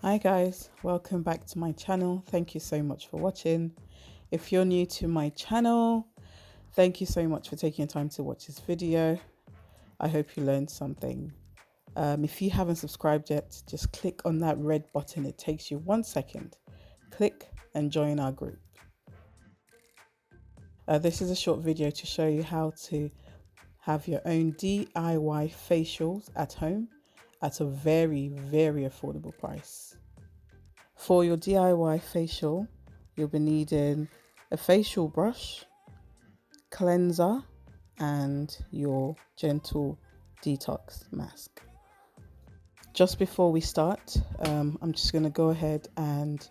Hi guys, welcome back to my channel. Thank you so much for watching. If you're new to my channel, thank you so much for taking your time to watch this video. I hope you learned something. If you haven't subscribed yet, just click on that red button. It takes you 1 second. Click and join our group. This is a short video to show you how to have your own DIY facials at home at a very affordable price. For your DIY facial, you'll be needing a facial brush, cleanser, and your gentle detox mask. Just before we start, I'm just going to go ahead and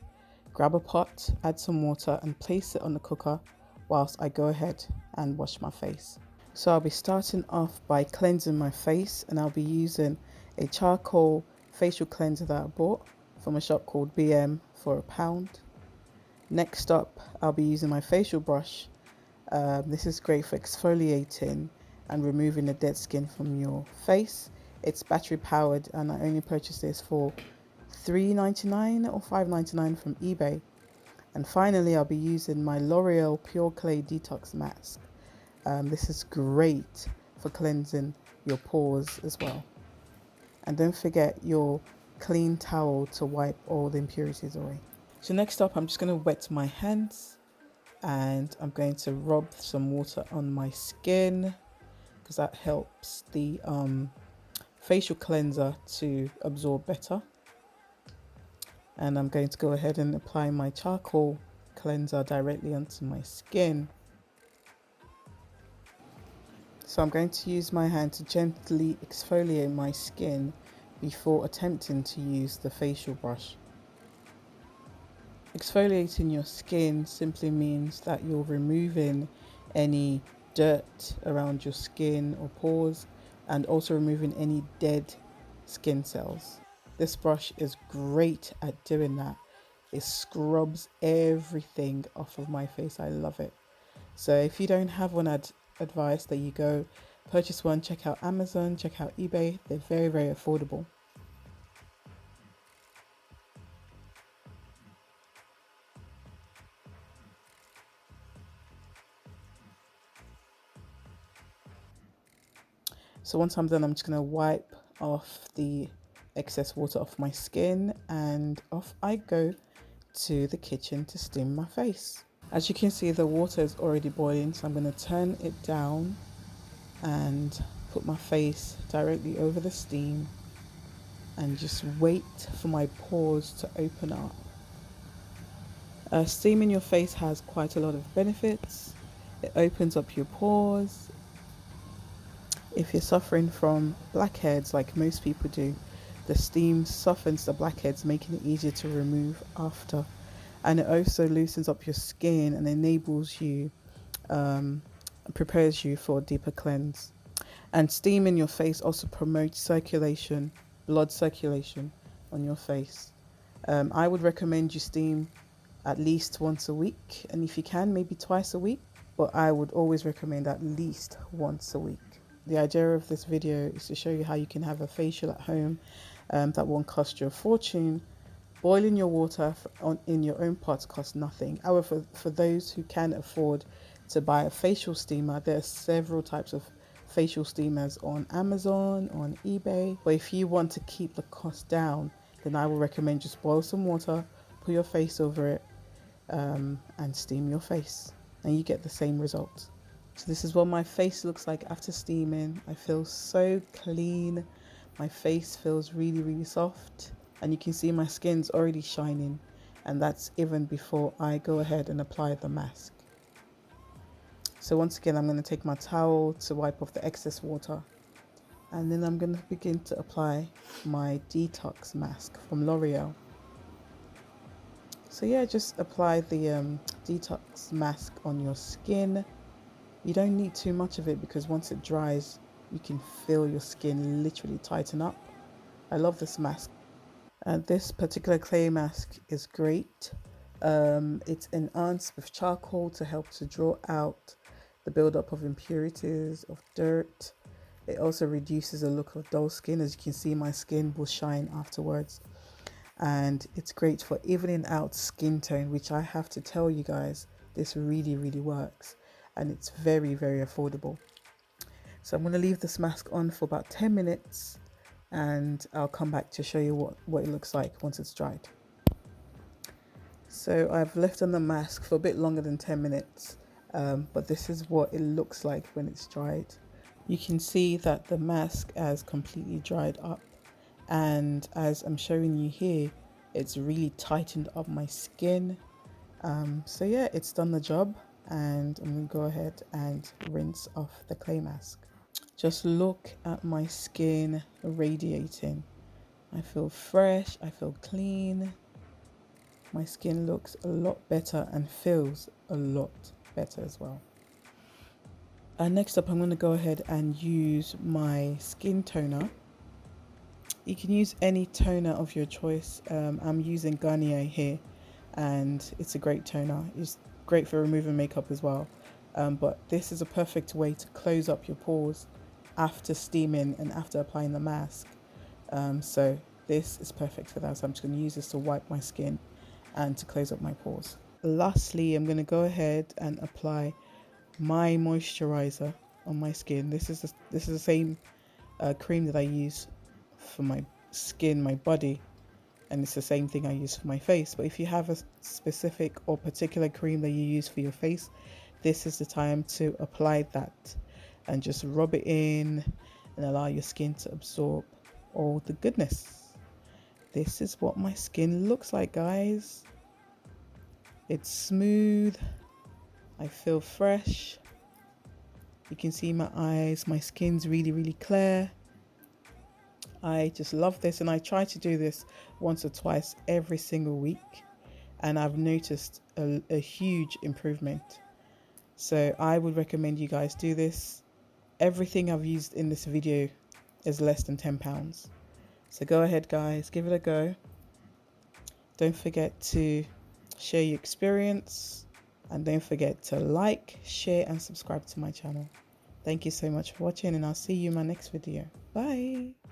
grab a pot, add some water, and place it on the cooker whilst I go ahead and wash my face. So I'll be starting off by cleansing my face, and I'll be using a charcoal facial cleanser that I bought from a shop called BM for £1. Next up, I'll be using my facial brush. This is great for exfoliating and removing the dead skin from your face. It's battery powered, and I only purchased this for $3.99 or $5.99 from eBay. And finally, I'll be using my L'Oreal Pure Clay Detox Mask. This is great for cleansing your pores as well. And don't forget your clean towel to wipe all the impurities away. So next up, I'm just going to wet my hands and I'm going to rub some water on my skin because that helps the facial cleanser to absorb better. And I'm going to go ahead and apply my charcoal cleanser directly onto my skin. So I'm going to use my hand to gently exfoliate my skin before attempting to use the facial brush. Exfoliating your skin simply means that you're removing any dirt around your skin or pores and also removing any dead skin cells. This brush is great at doing that. It scrubs everything off of my face. I love it. So if you don't have one, I'd advise that you go purchase one. Check out Amazon, check out eBay. They're very affordable. So once I'm done, I'm just going to wipe off the excess water off my skin and off I go to the kitchen to steam my face. As you can see, the water is already boiling, so I'm going to turn it down and put my face directly over the steam and just wait for my pores to open up. Steaming your face has quite a lot of benefits. It opens up your pores. If you're suffering from blackheads like most people do, the steam softens the blackheads, making it easier to remove after. And it also loosens up your skin and enables you, prepares you for a deeper cleanse. And steaming your face also promotes circulation, blood circulation on your face. I would recommend you steam at least once a week, and if you can, maybe twice a week, but I would always recommend at least once a week. The idea of this video is to show you how you can have a facial at home that won't cost you a fortune. Boiling your water in your own pots costs nothing. However, for those who can afford to buy a facial steamer, there are several types of facial steamers on Amazon, on eBay. But if you want to keep the cost down, then I will recommend just boil some water, put your face over it, and steam your face, and you get the same result. So this is what my face looks like after steaming. I feel so clean. My face feels really soft, and you can see my skin's already shining, and that's even before I go ahead and apply the mask. So once again, I'm going to take my towel to wipe off the excess water, and then I'm going to begin to apply my detox mask from L'Oreal. So yeah, just apply the detox mask on your skin. You don't need too much of it because once it dries, you can feel your skin literally tighten up. I love this mask. This particular clay mask is great. It's enhanced with charcoal to help to draw out the buildup of impurities, of dirt. It also reduces the look of dull skin. As you can see, my skin will shine afterwards. and it's great for evening out skin tone, which I have to tell you guys, this really, really works, and it's very, very affordable. So I'm going to leave this mask on for about 10 minutes and I'll come back to show you what it looks like once it's dried. So I've left on the mask for a bit longer than 10 minutes, but this is what it looks like when it's dried. You can see that the mask has completely dried up, and as I'm showing you here, it's really tightened up my skin. So yeah, it's done the job, and I'm going to go ahead and rinse off the clay mask. Just look at my skin radiating. I feel fresh, I feel clean. My skin looks a lot better and feels a lot better as well. Next up, I'm going to go ahead and use my skin toner. You can use any toner of your choice. I'm using Garnier here, and it's a great toner. It's great for removing makeup as well. But this is a perfect way to close up your pores after steaming and after applying the mask. So this is perfect for that. So I'm just going to use this to wipe my skin and to close up my pores. Lastly, I'm going to go ahead and apply my moisturizer on my skin. This is the same cream that I use for my skin, my body, and it's the same thing I use for my face. But if you have a specific or particular cream that you use for your face, this is the time to apply that and just rub it in and allow your skin to absorb all the goodness. This is what my skin looks like, guys. It's smooth. I feel fresh. You can see my eyes. My skin's really, really clear. I just love this, and I try to do this once or twice every single week, and I've noticed a huge improvement. So I would recommend you guys do this. Everything I've used in this video is less than £10. So go ahead, guys, give it a go. Don't forget to share your experience, and don't forget to like, share and subscribe to my channel. Thank you so much for watching, and I'll see you in my next video. Bye.